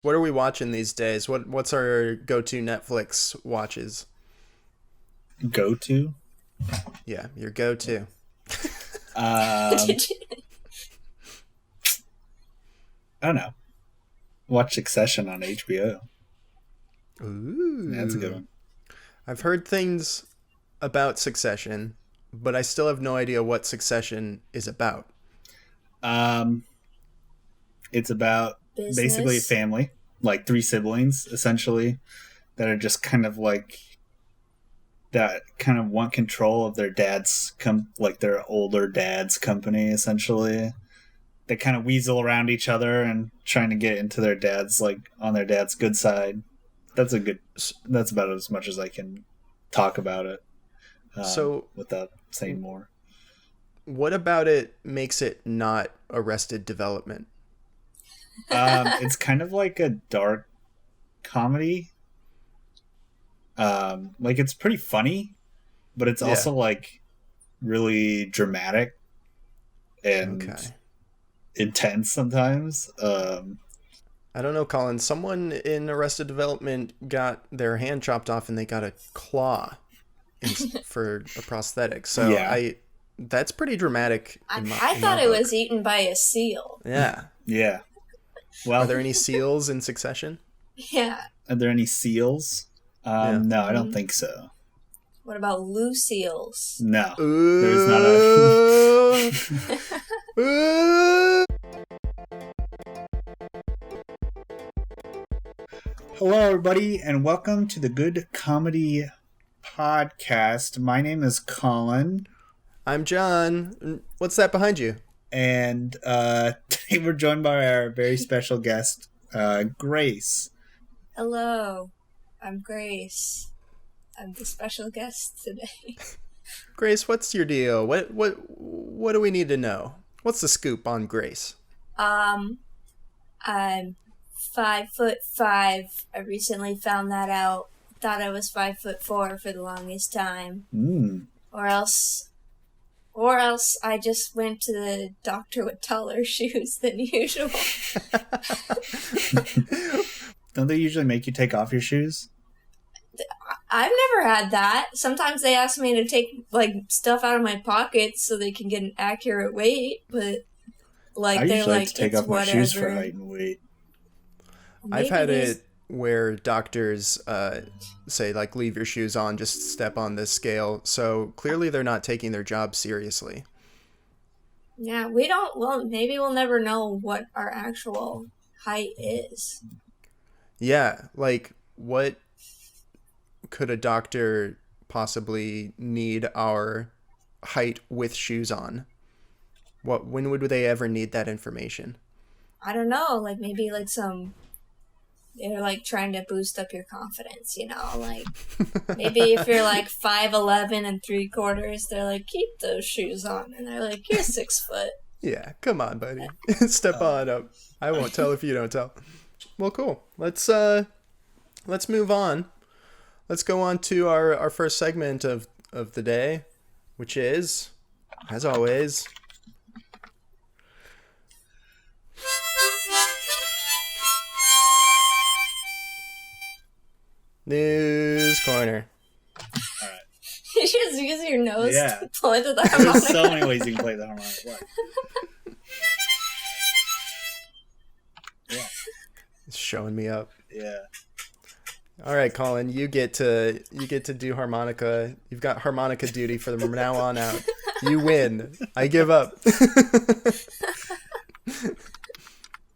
What are we watching these days? What's our go-to Netflix watches? Go to? Yeah, your go-to. I don't know. Watch Succession on HBO. Ooh. Yeah, that's a good one. I've heard things about Succession, but I still have no idea what Succession is about. It's about basically a family, like 3 siblings, essentially, that are just kind of like that kind of want control of their dad's like their older dad's company, essentially. They kind of weasel around each other and trying to get into their dad's, like, on their dad's good side. That's about as much as I can talk about it. Without saying more. What about it makes it not Arrested Development? It's kind of like a dark comedy. Like, it's pretty funny, but it's also like really dramatic and intense sometimes. I don't know, Colin. Someone in Arrested Development got their hand chopped off and they got a claw for a prosthetic. So yeah. That's pretty dramatic. I thought it was eaten by a seal. Yeah. Yeah. Well, are there any seals in Succession? Yeah. Are there any seals? No, I don't think so. What about Lucille's? No. There's not a... Hello, everybody, and welcome to the Good Comedy Podcast. My name is Colin. I'm John. What's that behind you? And today we're joined by our very special guest, Grace. Hello, I'm Grace. I'm the special guest today. Grace, what's your deal? What do we need to know? What's the scoop on Grace? I'm 5'5". I recently found that out. Thought I was 5'4" for the longest time. Or else I just went to the doctor with taller shoes than usual. Don't they usually make you take off your shoes? I've never had that. Sometimes they ask me to take stuff out of my pockets so they can get an accurate weight, but I usually like to take off my shoes for height and weight. Maybe I've had it where doctors say, leave your shoes on, just step on this scale. So clearly they're not taking their job seriously. Yeah, we don't, maybe we'll never know what our actual height is. Yeah, what could a doctor possibly need our height with shoes on? When would they ever need that information? I don't know, maybe they're trying to boost up your confidence, maybe if you're 5'11" and 3/4, they're keep those shoes on, and they're you're 6 foot. Yeah, come on, buddy. Step on up. I won't tell if you don't tell. Well, cool. Let's move on. Let's go on to our first segment of the day, which is, as always, News Corner. All right. You just use your nose to play the harmonica. There's so many ways you can play the harmonica. Yeah. It's showing me up. Yeah. All right, Colin, you get to do harmonica. You've got harmonica duty from now on out. You win. I give up.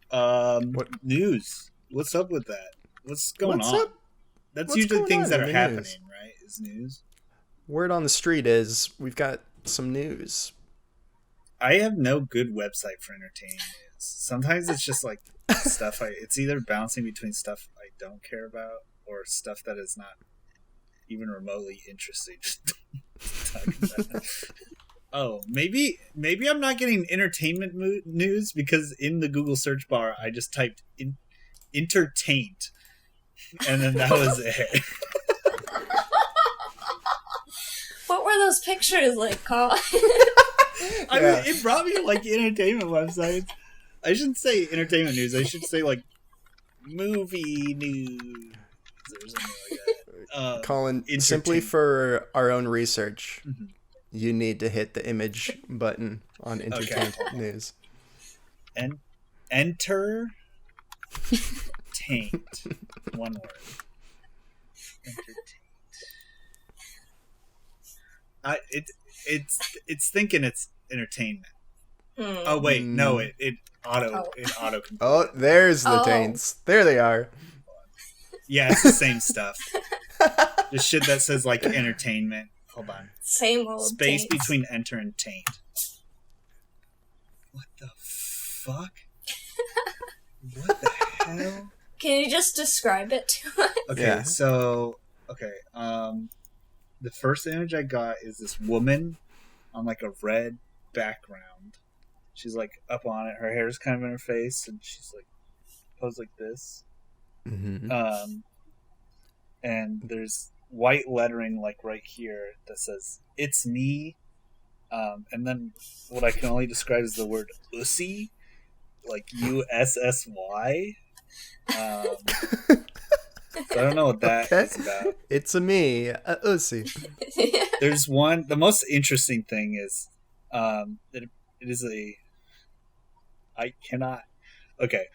What news? What's up with that? What's going on? Up? That's What's usually things that are happening, news? right? Is news. Word on the street is we've got some news. I have no good website for entertaining news. Sometimes it's just stuff it's either bouncing between stuff I don't care about or stuff that is not even remotely interesting. Oh, maybe I'm not getting entertainment news because in the Google search bar I just typed EnterTAINT, and then that was it. What were those pictures Colin? I mean, it brought me entertainment websites. I shouldn't say entertainment news. I should say movie news or something like that. Colin, simply for our own research, you need to hit the image button on EnterTAINment news. And enter taint. One word. EnterTAINment. It's thinking it's entertainment. Oh wait, no, it auto. Oh, there's the taints. There they are. Yeah, it's the same stuff. The shit that says like entertainment. Hold on. Same old space taints. between enter and taint. What the fuck? What the hell? Can you just describe it to us? Okay, so the first image I got is this woman on like a red background. She's like up on it. Her hair's kind of in her face, and she's like posed like this. Mm-hmm. And there's white lettering like right here that says "It's me," and then what I can only describe is the word "ussy," like USSY. So I don't know what that is about. It's a me, Ussy. There's one. The most interesting thing is that it is a. I cannot. Okay,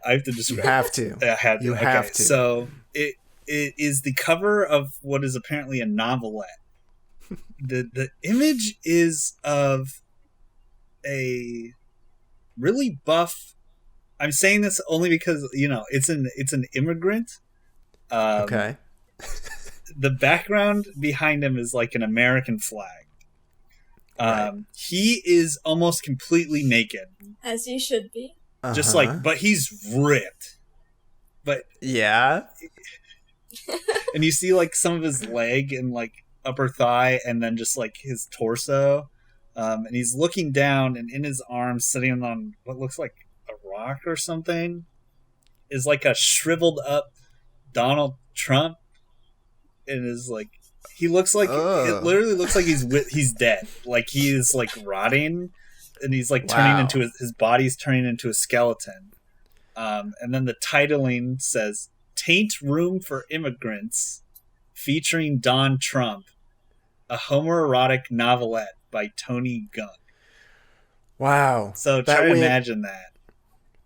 I have to describe. You have to. I had to. You okay, have to. So it is the cover of what is apparently a novelette. The image is of a really buff. I'm saying this only because it's an immigrant. Okay. The background behind him is like an American flag. Right. He is almost completely naked, As you should be. just like, but he's ripped. But yeah, and you see like some of his leg and like upper thigh, and then just like his torso. And he's looking down, and in his arms, sitting on what looks like a rock or something, is like a shriveled up Donald Trump. And is like, he looks like it literally looks like he's dead, like he is like rotting, and he's like turning into his body's turning into a skeleton. And then the titling says "Taint Room for Immigrants," featuring Don Trump, a homoerotic novelette by Tony Gunn. Wow. So try to imagine that.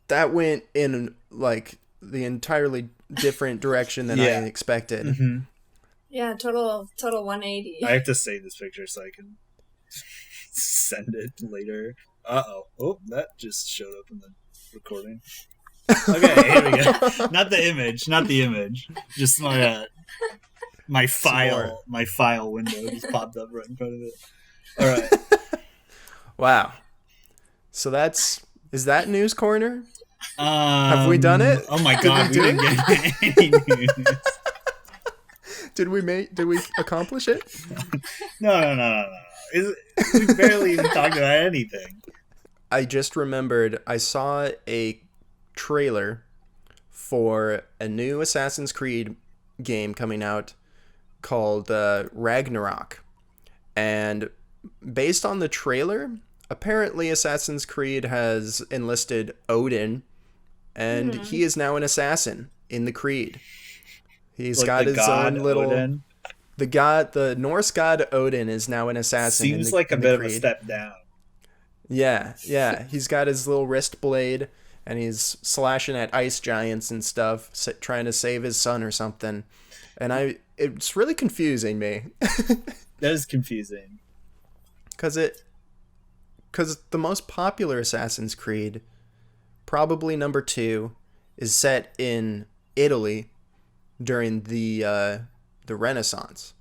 That went in like the entirely different direction than I expected. Mm-hmm. Yeah, total 180. I have to save this picture so I can send it later. Oh, that just showed up in the recording. Okay, here we go. Not the image. Just my file window just popped up right in front of it. All right. Wow. So is that news corner? Have we done it? Oh my god, we didn't get any news. Did we accomplish it? No. We barely even talked about anything. I just remembered I saw a trailer for a new Assassin's Creed game coming out called Ragnarok. And based on the trailer, apparently Assassin's Creed has enlisted Odin, and he is now an assassin in the Creed. He's like got his own little Odin. The Norse god Odin is now an assassin. Seems like a bit of a step down. Yeah. He's got his little wrist blade, and he's slashing at ice giants and stuff, trying to save his son or something. And it's really confusing me. That is confusing. Because the most popular Assassin's Creed, probably number 2, is set in Italy during the Renaissance.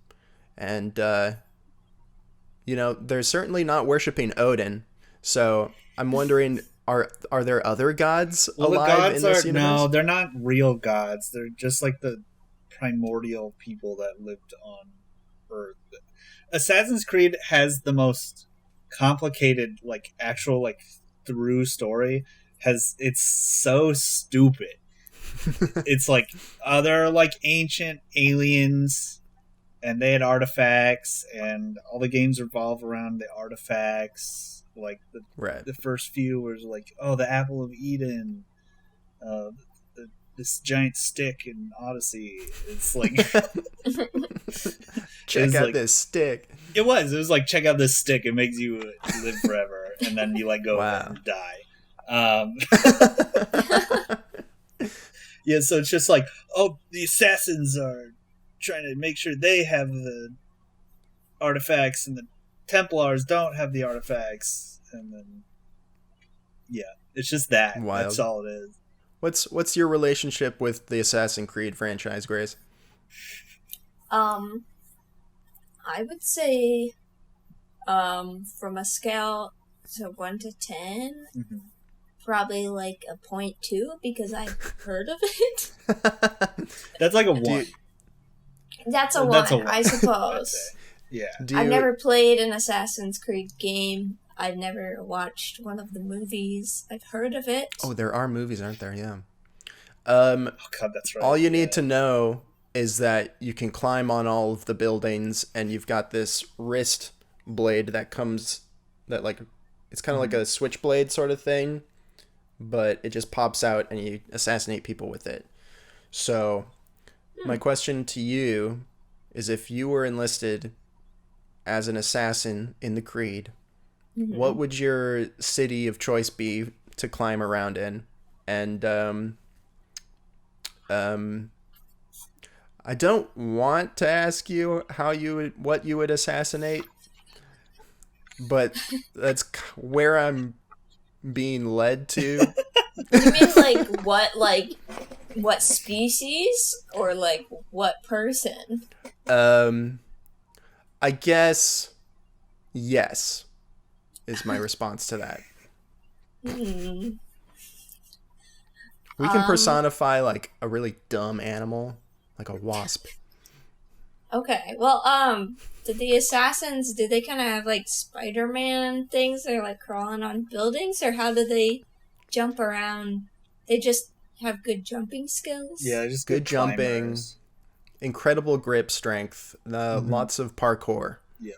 And, they're certainly not worshiping Odin. So I'm wondering, are there other gods alive in this universe? No, they're not real gods. They're just like the primordial people that lived on Earth. Assassin's Creed has the most complicated, like, actual, like, through story. It's so stupid. It's like, they're like ancient aliens, and they had artifacts, and all the games revolve around the artifacts. Like the first few was like, the Apple of Eden, this giant stick in Odyssey. It's like check out this stick. It was like, check out this stick. It makes you live forever, and then you like go and die. Yeah, so it's just like, oh, the assassins are trying to make sure they have the artifacts, and the Templars don't have the artifacts, and then it's just that. Wild. That's all it is. What's your relationship with the Assassin's Creed franchise, Grace? I would say, from a scale to 1 to 10, probably like a 0.2 because I've heard of it. That's like a 1. That's a 1, I suppose. Yeah. I've never played an Assassin's Creed game. I've never watched one of the movies. I've heard of it. Oh, there are movies, aren't there? Yeah. Oh God, that's right. All you need to know is that you can climb on all of the buildings, and you've got this wrist blade that comes, it's kind of like a switchblade sort of thing, but it just pops out and you assassinate people with it. So my question to you is, if you were enlisted as an assassin in the Creed, what would your city of choice be to climb around in? And I don't want to ask you what you would assassinate, but that's where I'm being led to. You mean what species, or like what person? I guess yes is my response to that. We can personify like a really dumb animal, like a wasp. Okay, well, did the assassins, did they kind of have like Spider-Man things? They're like crawling on buildings, or how do they jump around? They just have good jumping skills? Yeah, just good jumping, incredible grip strength, lots of parkour. Yeah.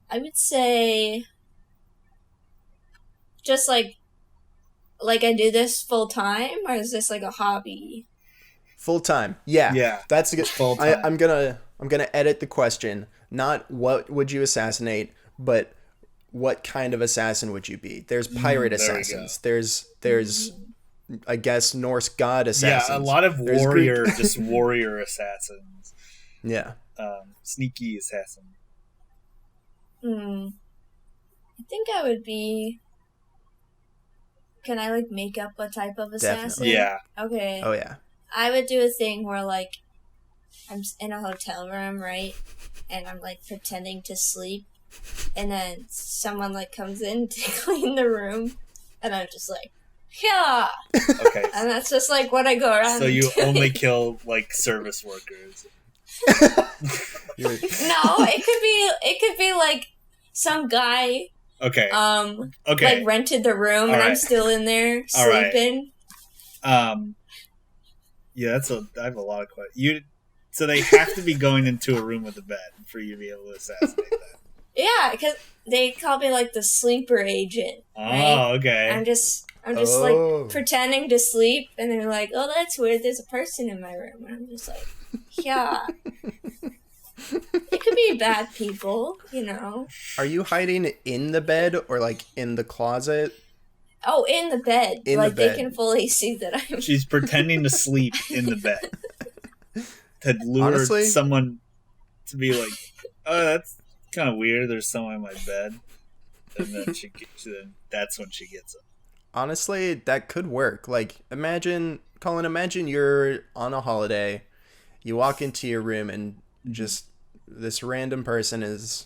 I would say just like I do this full time, or is this like a hobby? Full time. Yeah. That's a good full time. I'm gonna edit the question. Not what would you assassinate, but what kind of assassin would you be? There's pirate assassins. There's I guess Norse god assassins. Yeah, a lot of warrior just warrior assassins. Yeah. Sneaky assassin. I think I would be... Can I, like, make up a type of assassin? Definitely. Yeah. Okay. Oh, yeah. I would do a thing where, like, I'm in a hotel room, right? And I'm, like, pretending to sleep. And then someone, like, comes in to clean the room. And I'm just like, yeah. Okay. And that's just, like, what I go around So you doing. only kill, like, service workers. No, it could be, like, some guy... Okay. Okay. Like rented the room, and I'm still in there sleeping. Right. Yeah, I have a lot of questions. So they have to be going into a room with a bed for you to be able to assassinate that. Yeah, because they call me like the sleeper agent. Oh, right? okay. I'm just like pretending to sleep, and they're like, "Oh, that's weird. There's a person in my room," and I'm just like, "Yeah." It could be bad people, you know. Are you hiding in the bed or like in the closet? Oh, in the bed. They can fully see that I'm... She's pretending to sleep in the bed. To lure someone to be like, oh, that's kind of weird. There's someone in my bed. And then that's when she gets them. Honestly, that could work. Like, Colin, imagine you're on a holiday. You walk into your room and just this random person is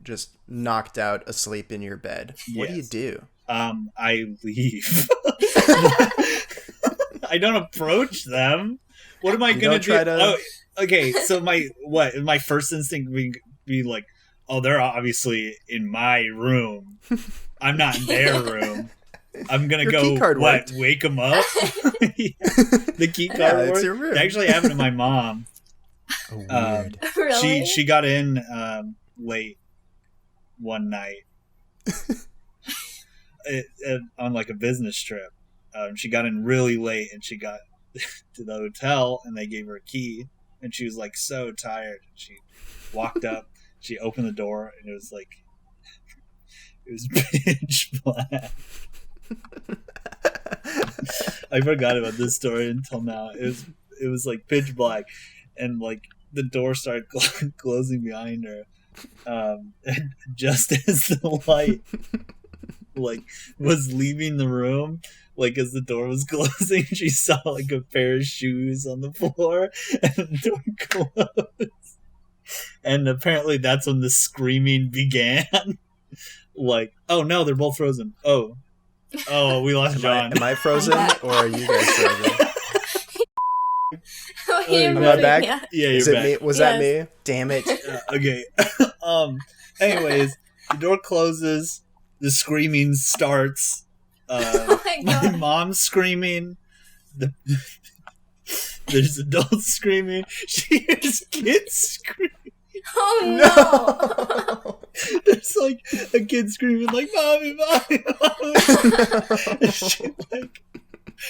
just knocked out asleep in your bed. What do you do? I leave. I don't approach them. What am I going to do? Oh, okay, so my first instinct would be like, oh, they're obviously in my room. I'm not in their room. I'm going to go, wake them up? The key card worked? It actually happened to my mom. Oh, weird. Really? She got in late one night. on like a business trip. She got in really late, and she got to the hotel, and they gave her a key, and she was like so tired. She walked up, she opened the door, and it was pitch black. I forgot about this story until now. It was like pitch black, and like the door started closing behind her. And just as the light like was leaving the room, like as the door was closing, she saw like a pair of shoes on the floor, and the door closed. And apparently that's when the screaming began. Like, oh no, they're both frozen. Oh, we lost John. Am I frozen or are you guys frozen? Am I back? Yeah, you're back. Me? Was that me? Damn it. Okay. Anyways, the door closes. The screaming starts. My mom's screaming. There's adults screaming. She hears kids screaming. Oh no! There's like a kid screaming like "Mommy, mommy, mommy!" And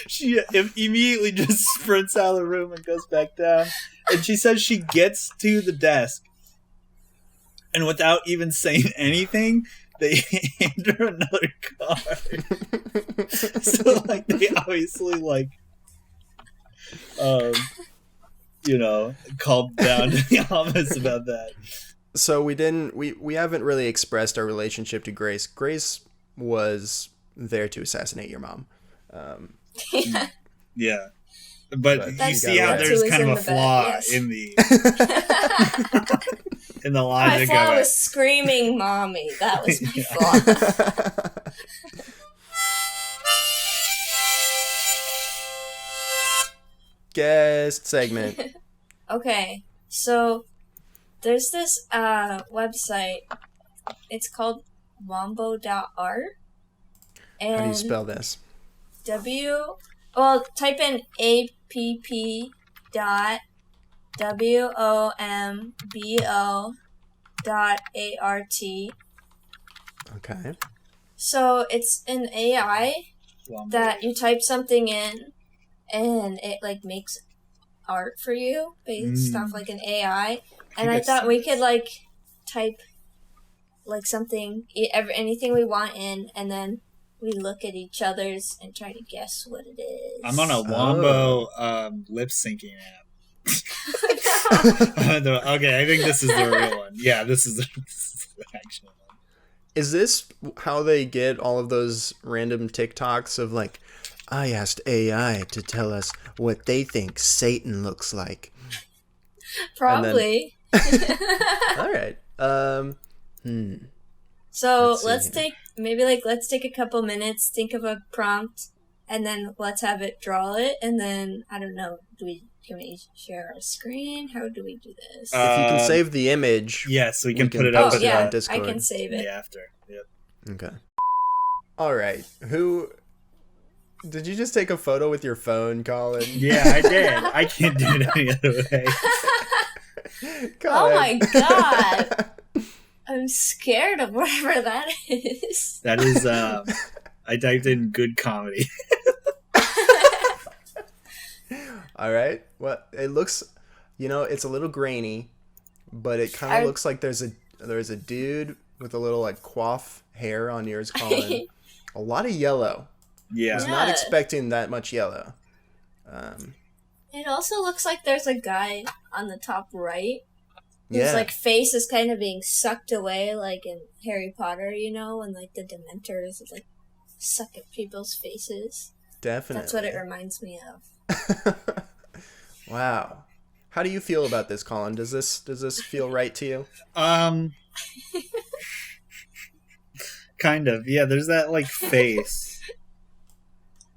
she immediately just sprints out of the room and goes back down. And she says she gets to the desk, and without even saying anything, they hand her another card. So like they obviously like called down to the office about that. So we haven't really expressed our relationship to Grace. Grace was there to assassinate your mom. Yeah. But you see how there's kind of a flaw in the in the logic my flaw of it. was screaming mommy. That was my flaw. Guest segment. Okay, so there's this website. It's called wombo.art. And how do you spell this? Type in app.wombo.art. Okay. So it's an AI that you type something in, and it like makes art for you based off like an AI. And I thought we could like type like something, anything we want in, and then we look at each other's and try to guess what it is. I'm on a Wombo lip syncing app. Okay, I think this is the real one. Yeah, this is the actual one. Is this how they get all of those random TikToks of like, I asked AI to tell us what they think Satan looks like? Probably. All right. So let's take a couple minutes, think of a prompt, and then let's have it draw it, and then I don't know, can we share our screen? How do we do this? If you can save the image, yes, we can put it up on Discord. I can save it after. Yep. Okay. All right. Who did you just take a photo with your phone, Colin? Yeah, I did. I can't do it any other way. Oh my god. I'm scared of whatever that is. That is, I typed in good comedy. All right. Well, it looks, it's a little grainy, but it kind of looks like there's a dude with a little like coif hair on yours, Colin. A lot of yellow. Yeah. I was not expecting that much yellow. It also looks like there's a guy on the top right. His like face is kind of being sucked away, like in Harry Potter, when like the Dementors like suck at people's faces. Definitely, that's what it reminds me of. Wow, how do you feel about this, Colin? Does this feel right to you? Kind of, yeah. There's that like face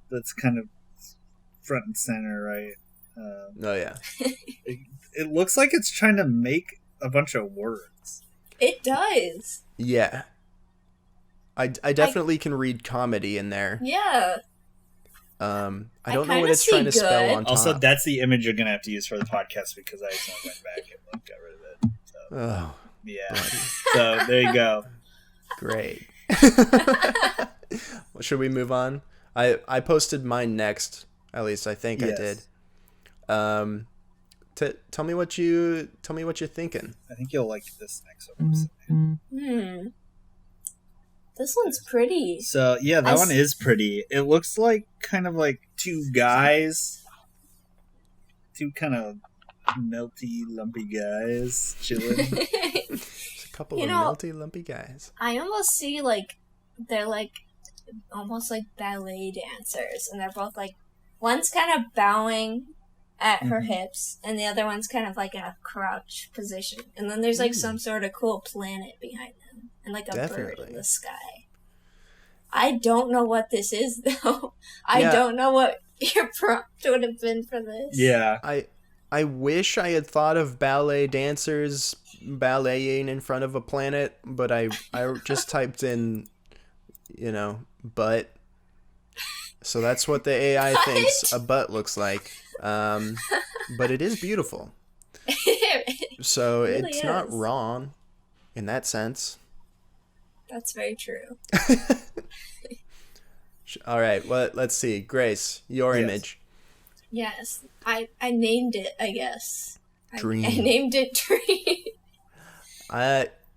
that's kind of front and center, right? Oh yeah. It looks like it's trying to make a bunch of words. It does. Yeah. I definitely can read comedy in there. Yeah. I don't know what it's trying to spell on top. Also, that's the image you're gonna have to use for the podcast because I just went back and got rid of it. So, oh. yeah. So there you go. Great. Should we move on? I posted mine next. At least I think I did. Tell me what you're thinking. I think you'll like this next one. This one's pretty. So yeah, that one is pretty. It looks like kind of like two guys, two kind of melty, lumpy guys chilling. It's a couple of melty, lumpy guys. I almost see like they're like almost like ballet dancers, and they're both like one's kind of bowing at her hips, and the other one's kind of like in a crouch position, and then there's like some sort of cool planet behind them, and like a bird in the sky. I don't know what this is though. I don't know what your prompt would have been for this. Yeah, I wish I had thought of ballet dancers balleting in front of a planet, but I just typed in, butt. So that's what the AI thinks a butt looks like. But it is beautiful. So it really it's not wrong in that sense. That's very true. All right, well, let's see. Grace, your image. Yes. I named it, I guess. Dream. I named it Dream.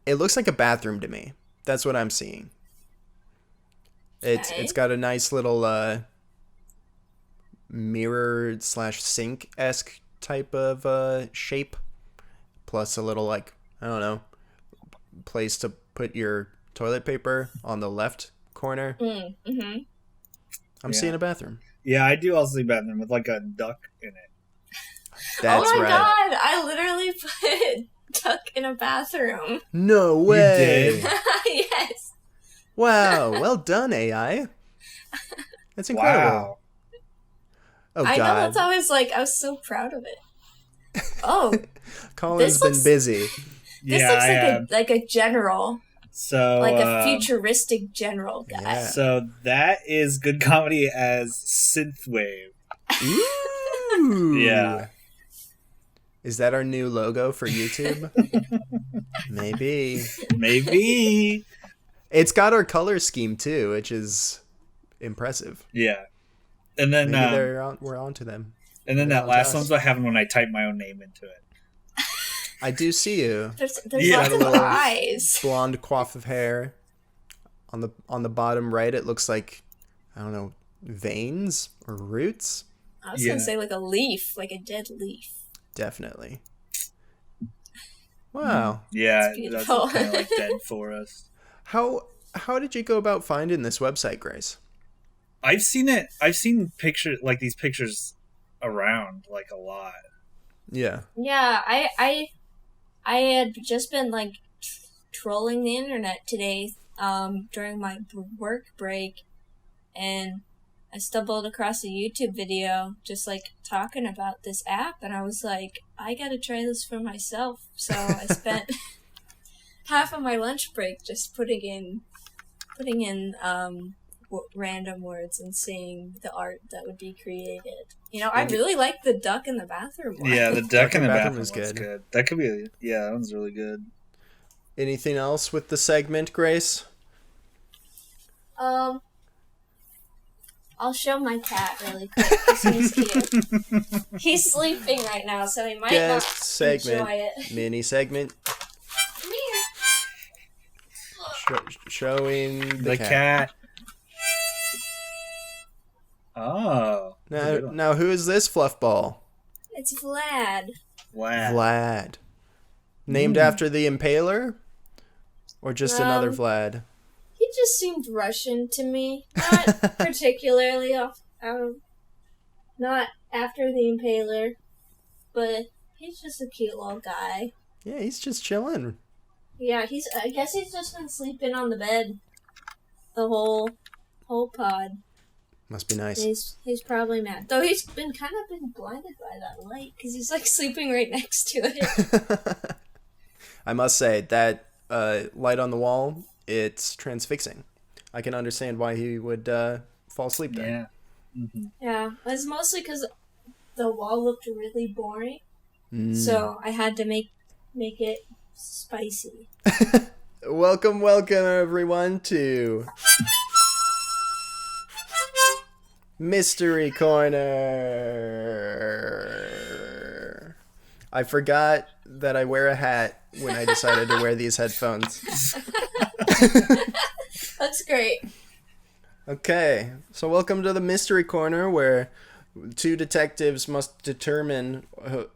It looks like a bathroom to me. That's what I'm seeing. It's got a nice little mirror / sink-esque type of shape, plus a little place to put your toilet paper on the left corner. I'm seeing a bathroom. Yeah, I do also see a bathroom with like a duck in it. That's oh my right. god! I literally put duck in a bathroom. No way! You did? Yes. Wow, well done, AI. That's incredible. Wow. Oh, I God. know, that's always I was so proud of it. Oh. Colin's been busy. This looks like a general. So like a futuristic general guy. Yeah. So that is Good Comedy as Synthwave. Ooh. Yeah. Is that our new logo for YouTube? Maybe. Maybe. It's got our color scheme too, which is impressive. Yeah. And then maybe we're on to them. And then that last one's what happened when I typed my own name into it. I do see you. There's lots of eyes. Blonde coif of hair. On the bottom right, it looks like, I don't know, veins or roots. I was gonna say like a leaf, like a dead leaf. Definitely. Wow. Yeah, that's kind of like dead forest. How did you go about finding this website, Grace? I've seen it. I've seen these pictures around like a lot. Yeah. Yeah, I had just been trolling the internet today during my work break, and I stumbled across a YouTube video just talking about this app, and I was like, I gotta try this for myself. So I spent half of my lunch break just putting in random words and seeing the art that would be created. I really like the duck in the bathroom one. Yeah, the duck in the bathroom is good. That could be, that one's really good. Anything else with the segment, Grace? I'll show my cat really quick because he's cute. He's sleeping right now, so he might not enjoy it. Mini segment. Come here. Showing the cat. Oh. Now who is this fluff ball? It's Vlad. Vlad. Named after the Impaler? Or just another Vlad? He just seemed Russian to me. Not particularly not after the Impaler, but he's just a cute little guy. Yeah, he's just chilling. Yeah, I guess he's just been sleeping on the bed the whole pod. Must be nice. He's probably mad. Though he's been blinded by that light because he's sleeping right next to it. I must say that light on the wall, it's transfixing. I can understand why he would fall asleep there. Yeah. Mm-hmm. Yeah, it's mostly because the wall looked really boring, so I had to make it spicy. Welcome everyone to Mystery Corner. I forgot that I wear a hat when I decided to wear these headphones. That's great. Okay, so welcome to the Mystery Corner, where two detectives must determine who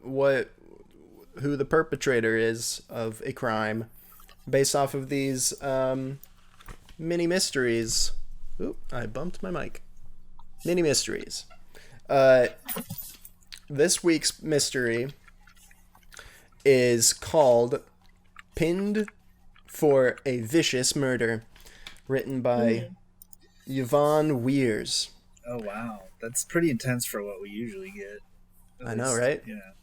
the perpetrator is of a crime based off of these mini mysteries. Oop, I bumped my mic. Mini mysteries. This week's mystery is called Pinned for a Vicious Murder, written by Yvonne Weirs. Oh, wow. That's pretty intense for what we usually get. I know, right? Yeah.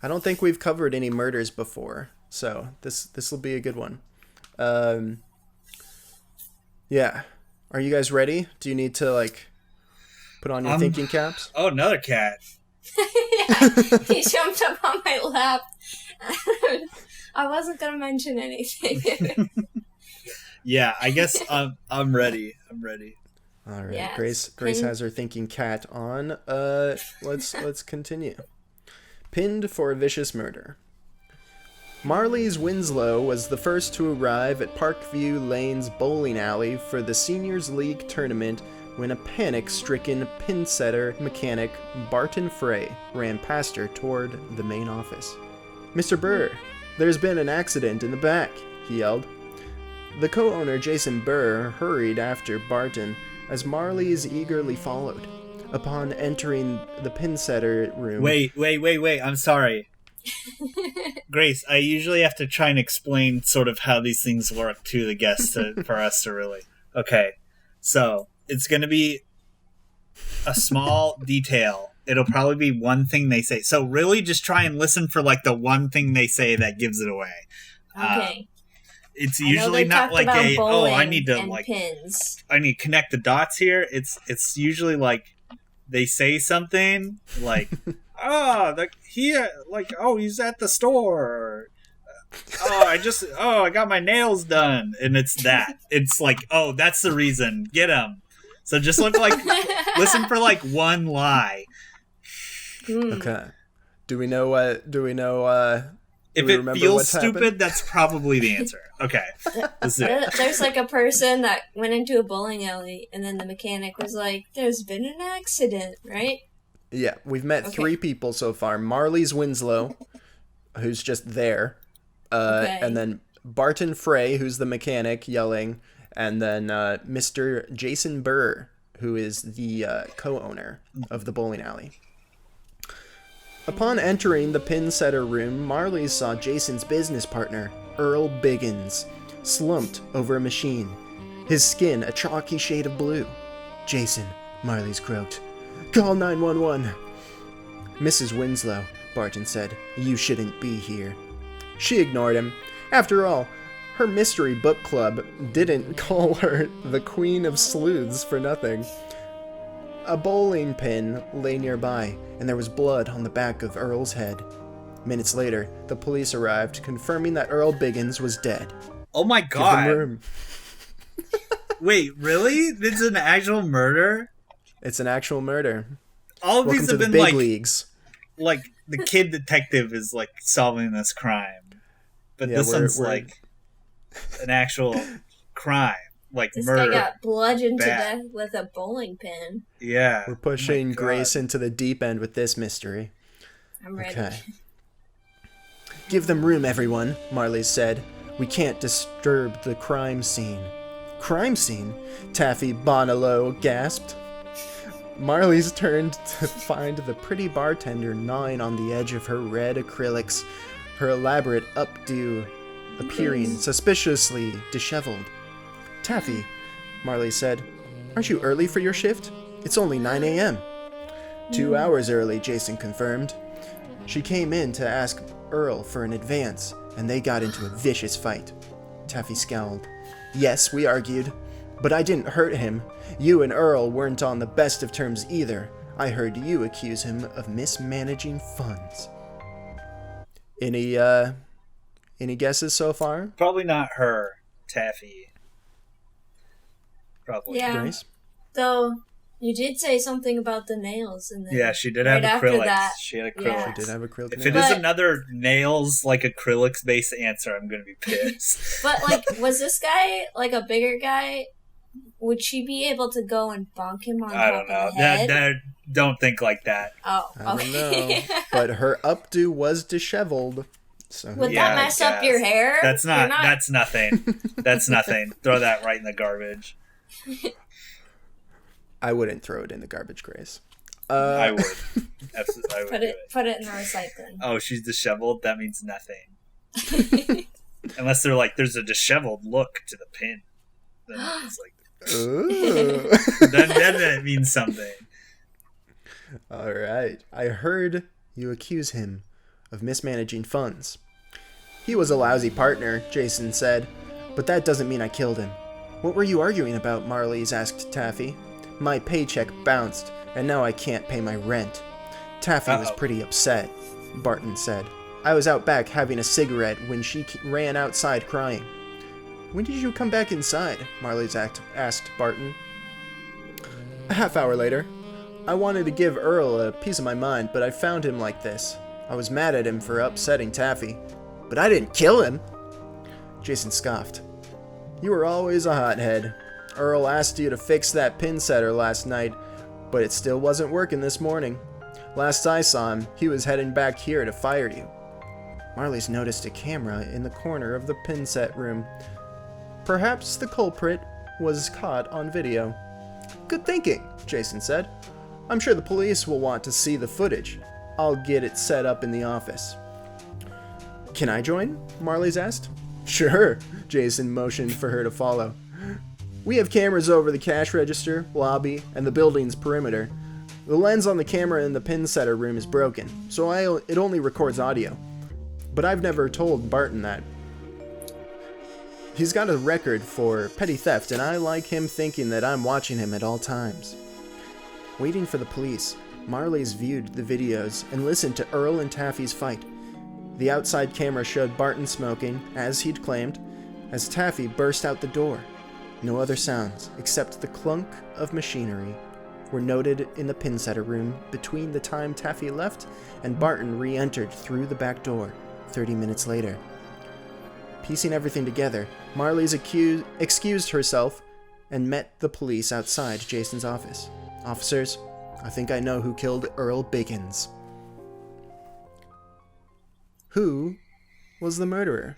I don't think we've covered any murders before, so this will be a good one. Yeah. Are you guys ready? Do you need to, put on your thinking caps? Oh, another cat. Yeah, he jumped up on my lap. I wasn't going to mention anything. Yeah, I guess I'm ready. I'm ready. All right. Yes. Grace has her thinking cat on. Let's continue. Pinned for a vicious murder. Marlies Winslow was the first to arrive at Parkview Lane's bowling alley for the Seniors League tournament when a panic-stricken pin-setter mechanic, Barton Frey, ran past her toward the main office. "Mr. Burr, there's been an accident in the back," he yelled. The co-owner, Jason Burr, hurried after Barton as Marlies eagerly followed. Upon entering the pin-setter room... Wait. I'm sorry. Grace, I usually have to try and explain sort of how these things work to the guests for us to really... Okay, so it's going to be a small detail. It'll probably be one thing they say. So really just try and listen for the one thing they say that gives it away. Okay. It's usually not like I need to pins. I need to connect the dots here. It's usually they say something he's at the store. I got my nails done, and it's that. It's that's the reason. Get him. So just listen for one lie. Okay. Do we know if it feels stupid, happened? That's probably the answer. Okay. Let's do it. There's a person that went into a bowling alley, and then the mechanic was like, "There's been an accident," right? Yeah, we've met three people so far. Marlies Winslow, who's just there. And then Barton Frey, who's the mechanic, yelling. And then Mr. Jason Burr, who is the co-owner of the bowling alley. Upon entering the pin setter room, Marlies saw Jason's business partner, Earl Biggins, slumped over a machine, his skin a chalky shade of blue. "Jason," Marlies croaked. "Call 911. "Mrs. Winslow," Barton said, "you shouldn't be here." She ignored him. After all, her mystery book club didn't call her the Queen of Sleuths for nothing. A bowling pin lay nearby, and there was blood on the back of Earl's head. Minutes later, the police arrived, confirming that Earl Biggins was dead. Oh my god. Give them room. Wait, really? This is an actual murder? It's an actual murder. All of Welcome these have to the been big leagues. The kid detective is solving this crime. But this one's an actual crime. This murder. guy got bludgeoned to death with a bowling pin. Yeah. We're pushing Grace into the deep end with this mystery. I'm ready. Okay. "Give them room, everyone," Marlies said. "We can't disturb the crime scene." "Crime scene?" Taffy Bonnelow gasped. Marlies turned to find the pretty bartender gnawing on the edge of her red acrylics, her elaborate updo appearing suspiciously disheveled. "Taffy," Marlies said, "aren't you early for your shift? It's only 9 a.m. 2 hours early," Jason confirmed. She came in to ask Earl for an advance, and they got into a vicious fight. Taffy scowled. "Yes, we argued, but I didn't hurt him. You and Earl weren't on the best of terms either. I heard you accuse him of mismanaging funds." Any guesses so far? Probably not her, Taffy. Probably. Yeah. Grace? Though You did say something about the nails, and then Yeah, she did right have after acrylics. that, She had acrylics. yeah. She did have acrylic If nails. it is another nails, like, acrylics-based answer, I'm going to be pissed. But, like, was this guy, like, a bigger guy? Would she be able to go and bonk him on I top don't know. of the head? Don't think like that. Oh, I don't okay. know. But her updo was disheveled. So Would Yeah, that I mess up your guess. hair? That's You're That's nothing. That's nothing. Throw that right in the garbage. I wouldn't throw it in the garbage, Grace. I would. Absolutely, I would Put it in the recycling. Oh, she's disheveled? That means nothing. Unless they're like, there's a disheveled look to the pin. Then it's like, Ooh. then it means something. All right. I heard you accuse him of mismanaging funds. He was a lousy partner, Jason said, but that doesn't mean I killed him. What were you arguing about, Marley's asked Taffy. My paycheck bounced, and now I can't pay my rent. Taffy was pretty upset, Barton said. I was out back having a cigarette when she ran outside crying. When did you come back inside? Marley's asked Barton. A half hour later. I wanted to give Earl a piece of my mind, but I found him like this. I was mad at him for upsetting Taffy. But I didn't kill him. Jason scoffed. You were always a hothead. Earl asked you to fix that pin setter last night, but it still wasn't working this morning. Last I saw him, he was heading back here to fire you. Marley's noticed a camera in the corner of the pin set room. Perhaps the culprit was caught on video. Good thinking, Jason said. I'm sure the police will want to see the footage. I'll get it set up in the office. Can I join? Marley's asked. Sure, Jason motioned for her to follow. We have cameras over the cash register, lobby, and the building's perimeter. The lens on the camera in the pin setter room is broken, so it only records audio. But I've never told Barton that. He's got a record for petty theft, and I like him thinking that I'm watching him at all times. Waiting for the police, Marley's viewed the videos and listened to Earl and Taffy's fight. The outside camera showed Barton smoking, as he'd claimed, as Taffy burst out the door. No other sounds, except the clunk of machinery, were noted in the pin setter room between the time Taffy left and Barton re-entered through the back door 30 minutes later. Piecing everything together, Marley's excused herself and met the police outside Jason's office. Officers, I think I know who killed Earl Biggins. Who was the murderer?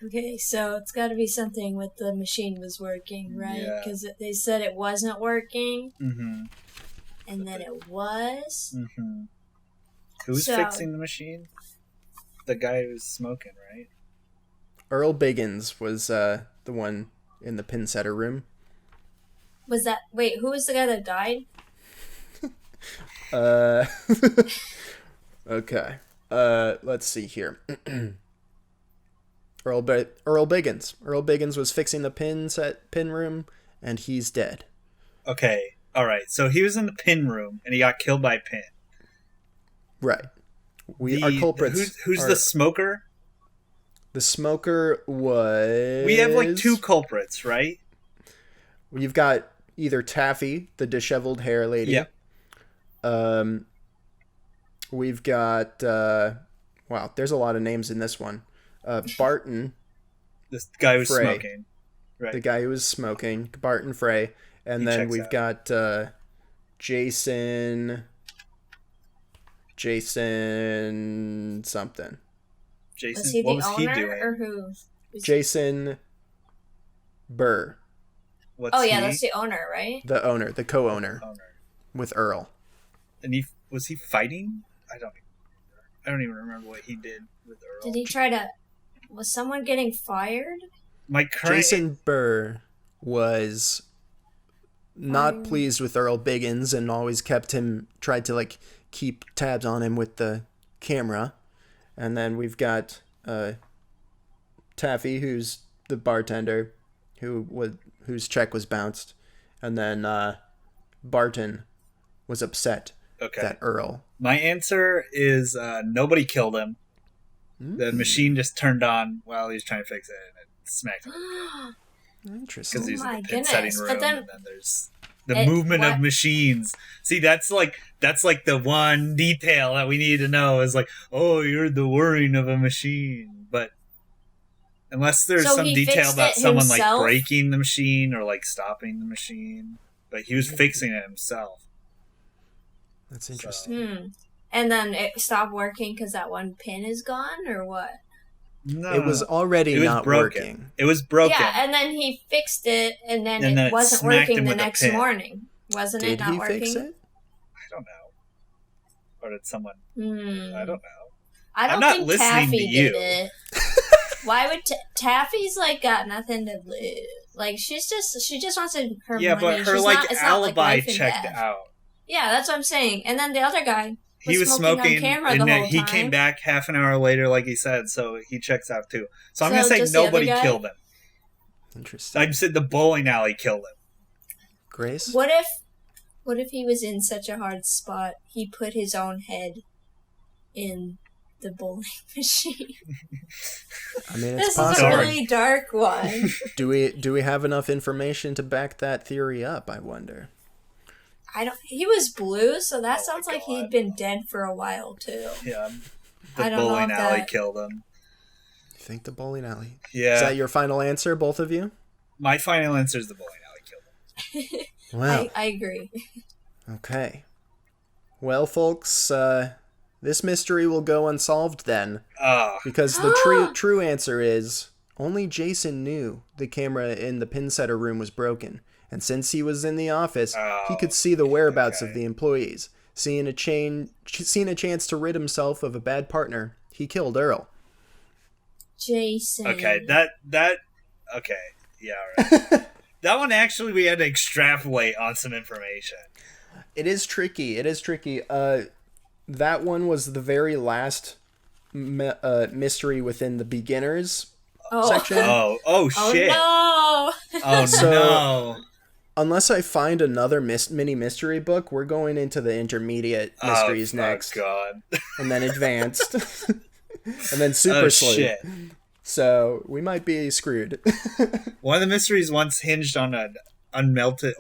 Okay, so it's got to be something with the machine was working, right? Because they said it wasn't working, and then it was. Who's fixing the machine? The guy who was smoking, right? Earl Biggins was the one in the pin setter room. Was that... Wait, who was the guy that died? Okay. Let's see here. Earl Biggins. Earl Biggins was fixing the pin room, and he's dead. Okay. All right. So he was in the pin room, and he got killed by a pin. Right. Our culprits. Who's the smoker? The smoker was... We have like two culprits, right? You've got either Taffy, the disheveled hair lady. Yeah. We've got... wow, there's a lot of names in this one. Barton. This guy who's Frey, smoking. Right. The guy who was smoking. Barton Frey. And then we've got Jason something. Jason, was he what the was owner he doing? or who? Jason Burr. That's the owner, right? The owner, the co-owner with Earl. And was he fighting? I don't even remember what he did with Earl. Did he try to... Was someone getting fired? Jason Burr was not pleased with Earl Biggins and always tried to like keep tabs on him with the camera. And then we've got Taffy, who's the bartender, whose check was bounced, and then Barton was upset that Earl. My answer is nobody killed him. The machine just turned on while he was trying to fix it, and it smacked him. Interesting. Because he's in the pin goodness. setting room, But then, and then there's The movement of machines. See, that's like the one detail that we need to know is like, oh, you're the whirring of a machine. But unless there's some detail about someone like breaking the machine or like stopping the machine, but he was fixing it himself. That's interesting. And then it stopped working because that one pin is gone, or what? No, it was already not working. It was broken. Yeah, and then he fixed it, and then it wasn't working the next morning. Wasn't it not working? Did he fix it? I don't know. Or did someone? I don't know. I don't think Taffy did it. Why would Taffy's like got nothing to lose? Like she just wants her money. Yeah, but her alibi checked out. Yeah, that's what I'm saying. And then the other guy. He was smoking on camera the whole time. He came back half an hour later, like he said, so he checks out too. So I'm going to say nobody killed him. Interesting. I said the bowling alley killed him. Grace? What if he was in such a hard spot, he put his own head in the bowling machine? I mean, it's possible. This is a really dark one. Do we have enough information to back that theory up, I wonder? He was blue, so that sounds like he'd been dead for a while, too. Yeah. The bowling alley killed him. You think the bowling alley? Yeah. Is that your final answer, both of you? My final answer is the bowling alley killed him. Wow. I agree. Okay. Well, folks, this mystery will go unsolved then. Because the true answer is, only Jason knew the camera in the pin setter room was broken. And since he was in the office, he could see the whereabouts of the employees. Seeing a chance to rid himself of a bad partner, he killed Earl. Jason. Okay, that okay, yeah, all right. That one actually we had to extrapolate on some information. It is tricky. That one was the very last mystery within the beginners section. Oh shit. Oh no. Oh no. Unless I find another mini mystery book, we're going into the intermediate mysteries next. Oh, God. And then advanced. And then super sleuth. Shit. So we might be screwed. One of the mysteries once hinged on a melted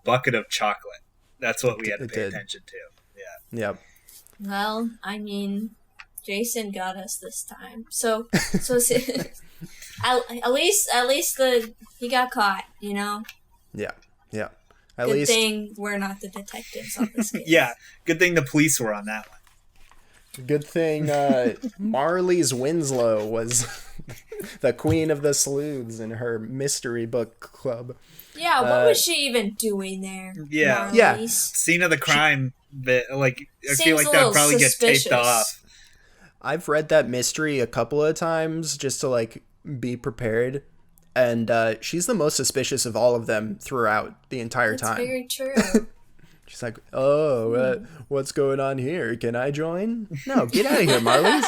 bucket of chocolate. That's what we had to pay attention to. Yeah. Yep. Well, I mean, Jason got us this time. So at least he got caught, you know? Yeah. Good thing we're not the detectives on this case. Yeah, good thing the police were on that one. Good thing Marlise Winslow was the queen of the sleuths in her mystery book club. Yeah, what was she even doing there? Yeah. Marlise? Yeah. Scene of the crime bit, like, I feel like that probably gets taped off. I've read that mystery a couple of times just to, like, be prepared, and she's the most suspicious of all of them throughout the entire time. That's very true. She's like, what's going on here? Can I join? No, get out of here, Marlise.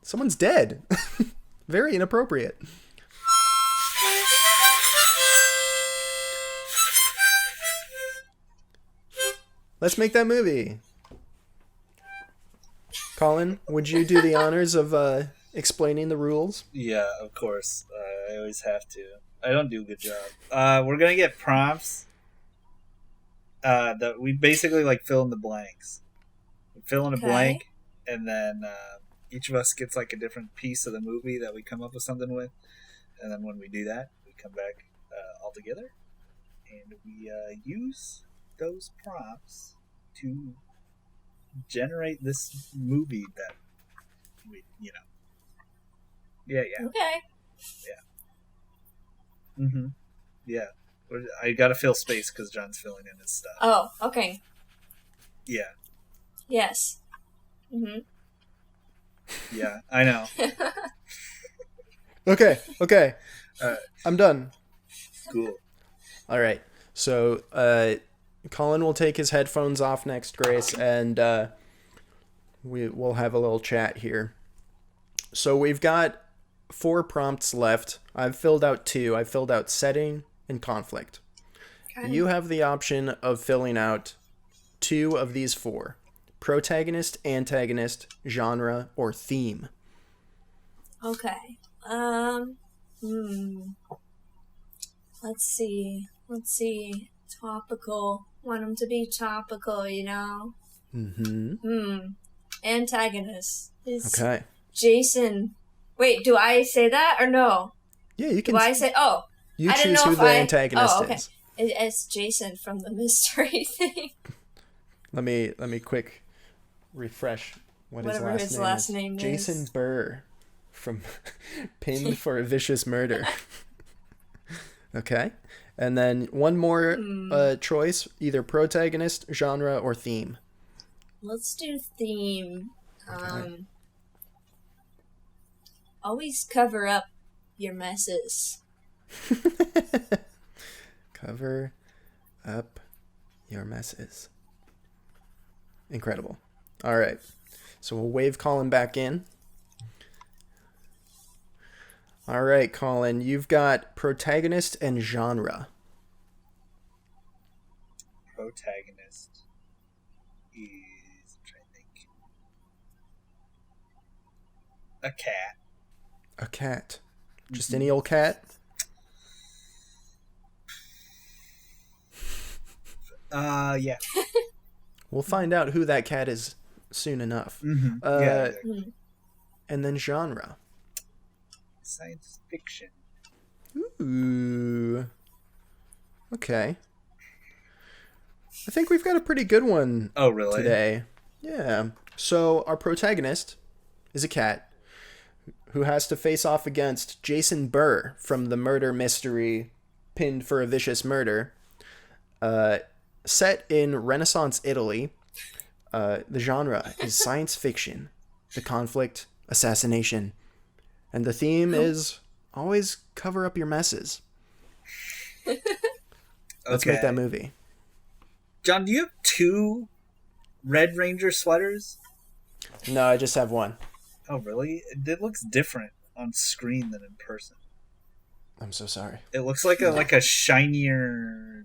Someone's dead. Very inappropriate. Let's make that movie. Colin, would you do the honors of explaining the rules? Yeah, of course. I always have to. I don't do a good job. We're going to get prompts that we basically like fill in the blanks. We fill in a blank, and then each of us gets like a different piece of the movie that we come up with something with. And then when we do that, we come back all together, and we use those prompts to generate this movie that we, Yeah. Okay. Yeah. Mm-hmm. Yeah. I gotta fill space because John's filling in his stuff. Oh, okay. Yeah. Yes. Mm-hmm. Yeah, I know. Okay. I'm done. Cool. All right. So, Colin will take his headphones off next, Grace, and we'll have a little chat here. So we've got 4 prompts left. I've filled out 2. I've filled out setting and conflict. Okay. You have the option of filling out 2 of these 4. Protagonist, antagonist, genre, or theme. Okay. Let's see. Let's see. Topical. Want him to be topical, you know? Antagonist. Okay. Jason. Wait, do I say that or no? Yeah, you can. Do I say? Oh, you I didn't choose know who if the antagonist Oh, okay. is. It's Jason from the mystery thing. Let me quick refresh Whatever his his last last name name is. is. Jason Burr from Pinned for a Vicious Murder. Okay. And then one more choice, either protagonist, genre, or theme. Let's do theme. Okay. Always cover up your messes. Cover up your messes. Incredible. All right. So we'll wave Colin back in. All right, Colin, you've got protagonist and genre. Protagonist is, I'm trying to think, a cat. A cat. Just any old cat? Yeah. We'll find out who that cat is soon enough. Yeah. And then genre. Science fiction. Ooh. Okay. I think we've got a pretty good one today. Yeah. So our protagonist is a cat who has to face off against Jason Burr from the murder mystery Pinned for a Vicious Murder. Set in Renaissance Italy. The genre is science fiction. The conflict, assassination. And the theme is always cover up your messes. Let's make that movie. John, do you have 2 Red Ranger sweaters? No, I just have one. Oh, really? It looks different on screen than in person. I'm so sorry. It looks like a shinier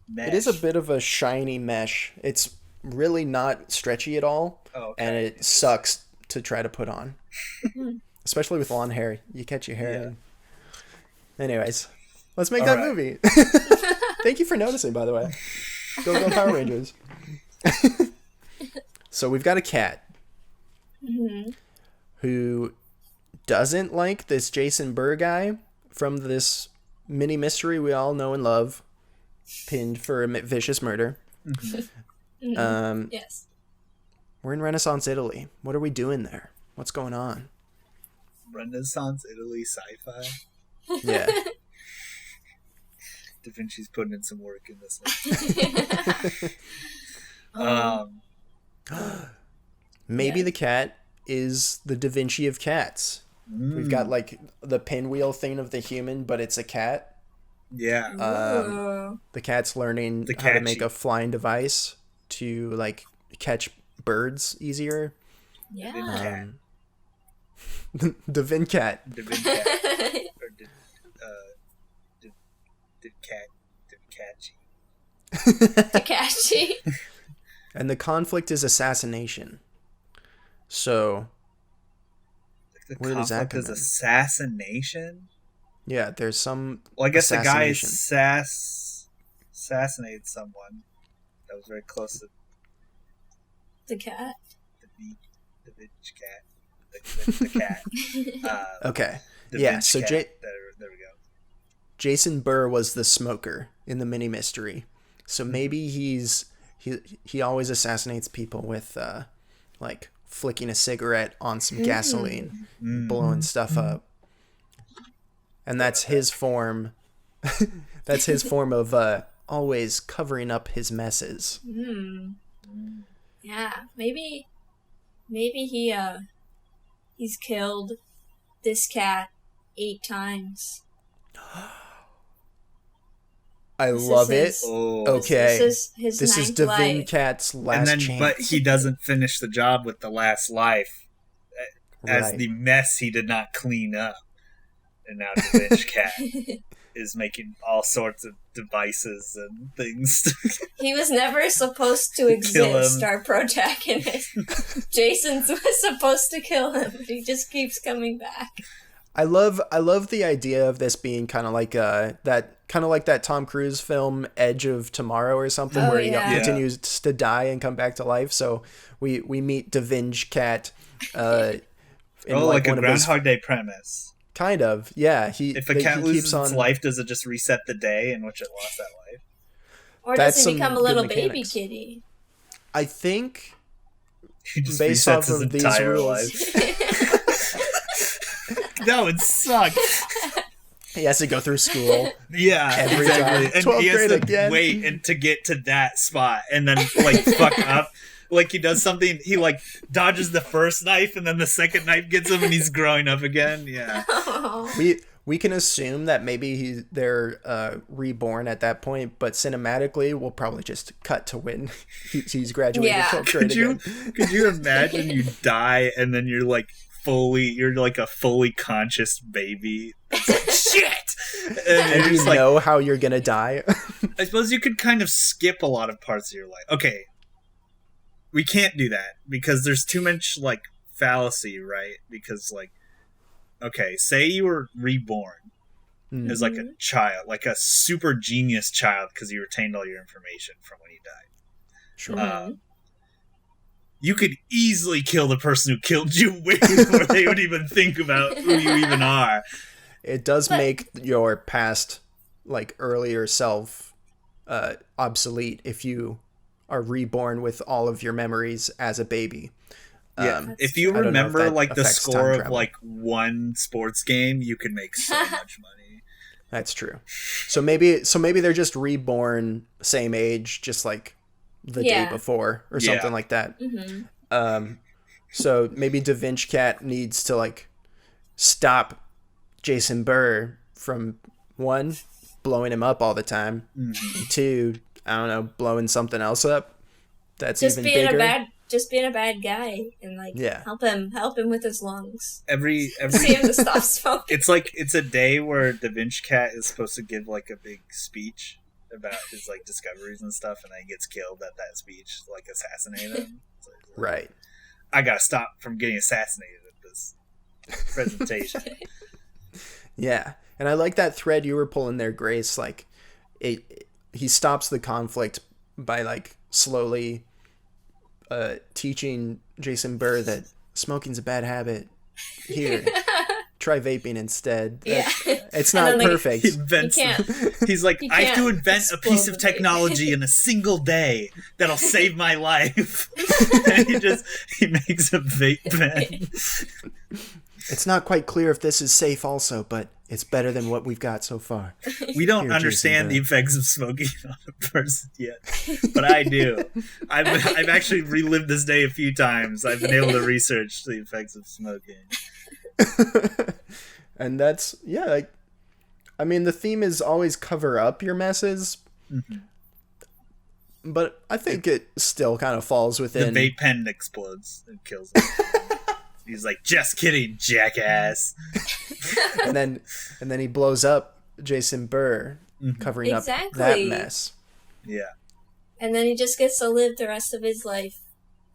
mesh. It is a bit of a shiny mesh. It's really not stretchy at all. Oh, okay. And it sucks to try to put on. Especially with long hair. You catch your hair. Yeah. And... Anyways, let's make that movie. Thank you for noticing, by the way. Go Power Rangers. So we've got a cat who doesn't like this Jason Burr guy from this mini mystery we all know and love, Pinned for a Vicious Murder. Yes. We're in Renaissance Italy. What are we doing there? What's going on? Renaissance Italy sci-fi. Yeah. Da Vinci's putting in some work in this one. Maybe the cat is the Da Vinci of cats. We've got like the pinwheel thing of the human, but it's a cat. Yeah. The cat's learning how to make a flying device to like catch birds easier. Yeah. The Vin cat. Da Vin cat. Or Takashi. And the conflict is assassination. So where does that come in? Assassination? Yeah, there's some. Well, I guess the guy assassinated someone that was very close to the cat. The bitch cat. The cat. Okay. Yeah. So there we go. Jason Burr was the smoker in the mini mystery. So maybe he always assassinates people with like flicking a cigarette on some gasoline, blowing stuff up. And that's his form. That's his form of always covering up his messes. Yeah, maybe he's killed this cat 8 times. I love it. Okay. This is Da Vin Cat's last chance. But he doesn't finish the job with the last life as the mess he did not clean up. And now Da Vinci Cat is making all sorts of devices and things. He was never supposed to exist, our protagonist. Jason was supposed to kill him, but he just keeps coming back. I love the idea of this being kind of like that Tom Cruise film Edge of Tomorrow or something, where he continues to die and come back to life. So we meet Devinge Cat. Like a Groundhog Day premise. Kind of, yeah. If a cat loses its life, does it just reset the day in which it lost that life? Or does it become a little baby kitty? I think, he just based off of these rules, that would suck. He has to go through school. Yeah, every exactly. time. And he has to again. wait and to get to that spot and then like fuck up. Like he does something, he like dodges the first knife and then the second knife gets him and he's growing up again. Yeah. We can assume that maybe they're reborn at that point, but cinematically we'll probably just cut to when he's graduated 12th grade again. Could you imagine you die and then you're like a fully conscious baby? It's like, shit! And you know how you're gonna die? I suppose you could kind of skip a lot of parts of your life. Okay. We can't do that because there's too much like fallacy, right? Because like, okay, say you were reborn as like a child, like a super genius child because you retained all your information from when you died. Sure. You could easily kill the person who killed you way before they would even think about who you even are. It does make your past, like earlier self, obsolete if you are reborn with all of your memories as a baby. Yeah, if you remember like the score of like one sports game, you can make so much money. That's true. So maybe they're just reborn same age, just like the day before or something like that. Mm-hmm. So maybe Devinge Cat needs to like stop Jason Burr from 1, blowing him up all the time, 2, I don't know, blowing something else up that's just even bigger. Just being a bad guy and like help him with his lungs. Every see him to stop smoking. It's a day where Devinge Cat is supposed to give like a big speech about his like discoveries and stuff, and then he gets killed at that speech, like assassinated him. So like, right. I gotta stop from getting assassinated at this presentation. Yeah, and I like that thread you were pulling there, Grace. Like, he stops the conflict by like slowly teaching Jason Burr that smoking's a bad habit. Here, try vaping instead. Yeah. It's not then, perfect. He's like, I have to invent a piece of technology in a single day that'll save my life. And he makes a vape pen. It's not quite clear if this is safe also, but it's better than what we've got so far. We don't understand the effects of smoking on a person yet, but I do. I've actually relived this day a few times. I've been able to research the effects of smoking. And that's, like, I mean, the theme is always cover up your messes, but I think it still kind of falls within. The vape pen explodes and kills him. He's like, just kidding, jackass. and then he blows up Jason Burr, covering up that mess. Yeah. And then he just gets to live the rest of his life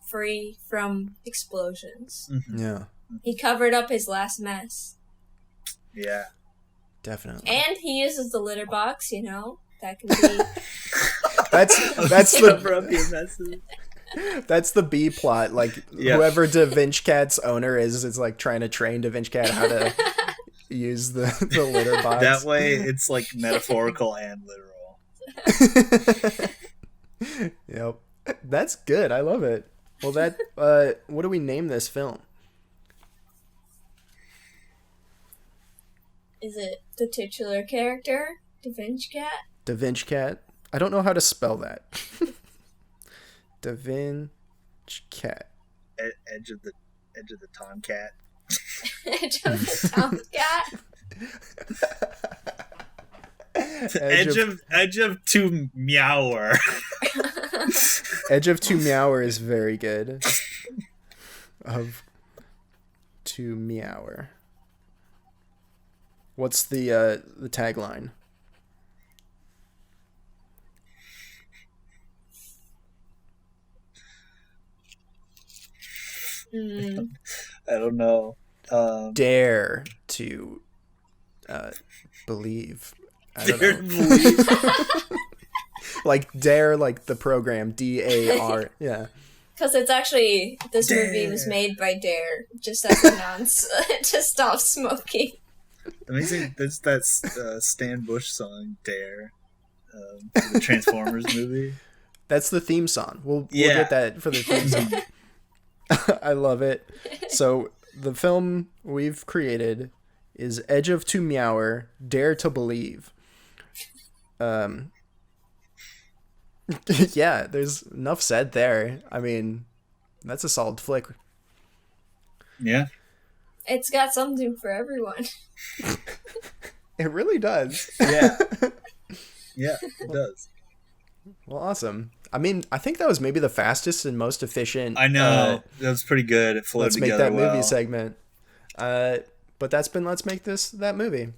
free from explosions. Yeah. He covered up his last mess. Yeah. Definitely. And he uses the litter box, that can be. that's cover up your messes. That's the B plot. Like, whoever Devinge Cat's owner is like trying to train Devinge Cat how to use the litter box. That way, it's like metaphorical and literal. Yep. That's good. I love it. Well, what do we name this film? Is it the titular character, Devinge Cat? Devinge Cat. I don't know how to spell that. Devinge Cat. Edge of the Tomcat. Edge of the Tomcat. Edge of to Meower. Edge of to Meower is very good. Of to Meower. What's the tagline? I don't know. Dare to believe. I don't Dare to know. believe. Like Dare, like the program, DAR. Yeah. Because it's actually, this movie was made by Dare, just as a nonce to stop smoking. Amazing. That's Stan Bush song, Dare, the Transformers movie. That's the theme song. We'll get that for the theme song. I love it. So the film we've created is Edge of Two Meower, Dare to Believe. Yeah, there's enough said there. I mean, that's a solid flick. Yeah. It's got something for everyone. It really does. Yeah. Yeah, it does. Well, awesome. I mean, I think that was maybe the fastest and most efficient. I know. That was pretty good. It flowed Let's make together that well. movie segment. But that's been Let's Make That Movie.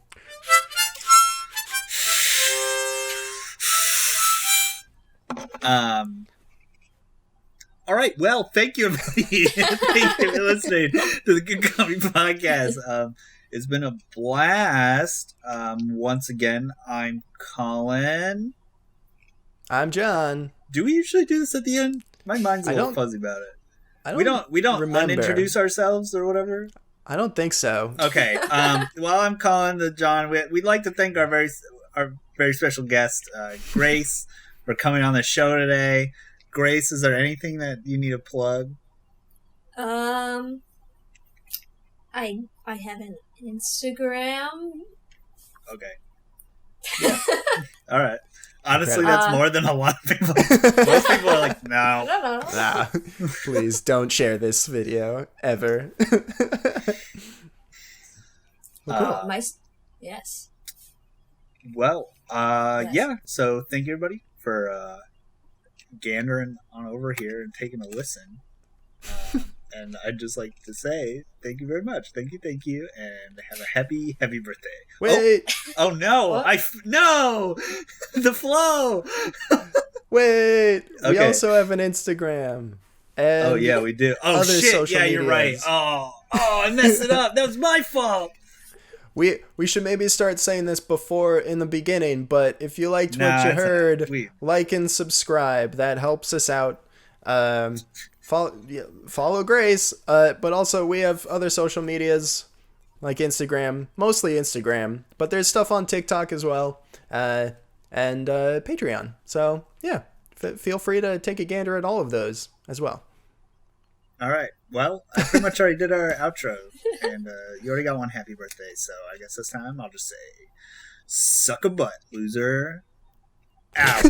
All right. Well, thank you, everybody. Thank you for listening to the Good Comedy Podcast. It's been a blast. Once again, I'm Colin. I'm John. Do we usually do this at the end? My mind's a little fuzzy about it. We don't remember. unintroduce ourselves or whatever. I don't think so. Okay. Well, I'm Colin, the John. We'd like to thank our very special guest, Grace, for coming on the show today. Grace, is there anything that you need to plug? I have an Instagram. Okay. Yeah. All right. Honestly, Okay. that's more than a lot of people. Most people are like, no. No. Nah, please don't share this video ever. Well, cool. Yes. Well, Yes. yeah. So thank you, everybody, for gandering on over here and taking a listen. And I'd just like to say thank you very much. Thank you, and have a happy birthday. Wait, Oh no! What? No! The flow! wait. We Okay. also have an Instagram. And Oh yeah, we do. Oh other shit! social Yeah, you're right. medias. Oh, I messed it up. That was my fault. we should maybe start saying this before in the beginning, but if you liked Nah, what you it's heard, we- like and subscribe. That helps us out. Follow Grace, but also we have other social medias like Instagram, mostly Instagram, but there's stuff on TikTok as well, and Patreon. So yeah, feel free to take a gander at all of those as well. All right. Well, I pretty much already did our outro, and you already got one happy birthday. So I guess this time I'll just say, suck a butt, loser. Out.